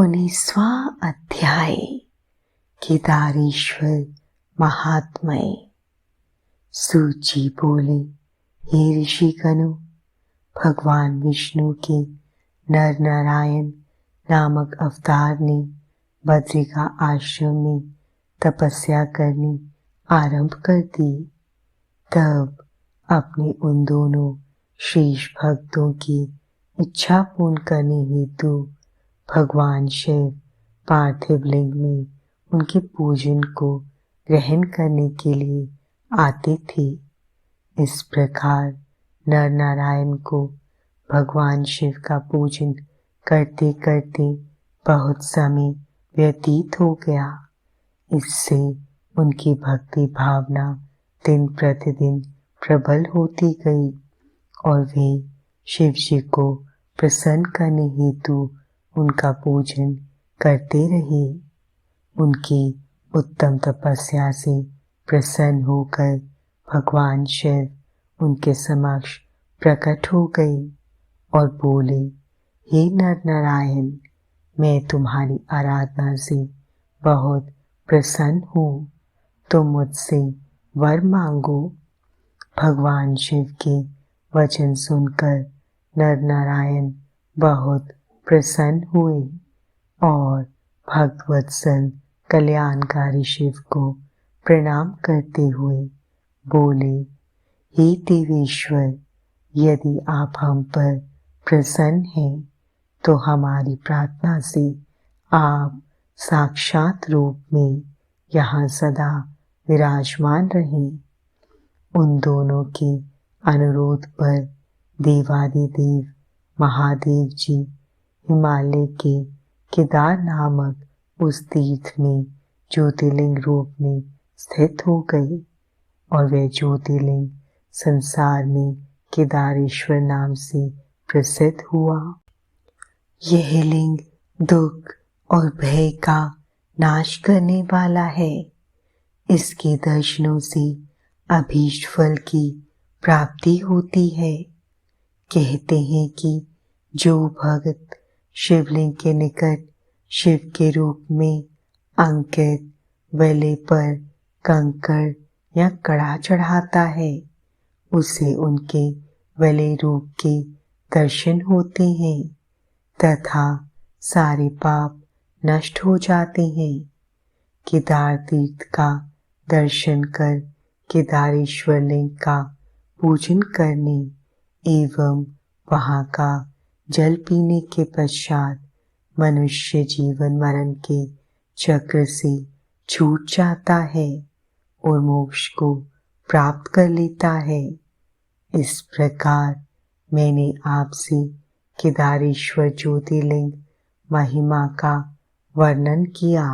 19वां अध्याय केदारेश्वर महात्म्य। सूत जी बोले, हे ऋषिगणों, भगवान विष्णु के नर नारायण नामक अवतार ने बद्रिका आश्रम में तपस्या करनी आरंभ कर दी। तब अपने उन दोनों शेष भक्तों की इच्छा पूर्ण करने हेतु भगवान शिव पार्थिव लिंग में उनके पूजन को ग्रहण करने के लिए आते थे। इस प्रकार नर नारायण को भगवान शिव का पूजन करते करते बहुत समय व्यतीत हो गया। इससे उनकी भक्ति भावना दिन प्रतिदिन प्रबल होती गई और वे शिव जी को प्रसन्न करने हेतु उनका पूजन करते रहे। उनकी उत्तम तपस्या से प्रसन्न होकर भगवान शिव उनके समक्ष प्रकट हो गए और बोले, हे नर नारायण, मैं तुम्हारी आराधना से बहुत प्रसन्न हूँ, तुम मुझसे वर मांगो। भगवान शिव के वचन सुनकर नर नारायण बहुत प्रसन्न हुए और भक्तवत्सल कल्याणकारी शिव को प्रणाम करते हुए बोले, हे देवेश्वर, यदि आप हम पर प्रसन्न हैं तो हमारी प्रार्थना से आप साक्षात रूप में यहाँ सदा विराजमान रहें। उन दोनों के अनुरोध पर देवादिदेव महादेव जी हिमालय के केदार नामक उस तीर्थ में ज्योतिर्लिंग रूप में स्थित हो गए और वह ज्योतिर्लिंग संसार में केदारेश्वर नाम से प्रसिद्ध हुआ। यह लिंग दुख और भय का नाश करने वाला है। इसके दर्शनों से अभीष्ट फल की प्राप्ति होती है। कहते हैं कि जो भक्त शिवलिंग के निकट शिव के रूप में अंकित वेले पर कंकड़ या कड़ा चढ़ाता है, उसे उनके वेले रूप के दर्शन होते हैं तथा सारे पाप नष्ट हो जाते हैं। केदार तीर्थ का दर्शन कर केदारेश्वर लिंग का पूजन करने एवं वहाँ का जल पीने के पश्चात मनुष्य जीवन मरण के चक्र से छूट जाता है और मोक्ष को प्राप्त कर लेता है। इस प्रकार मैंने आपसे केदारेश्वर ज्योतिर्लिंग महिमा का वर्णन किया।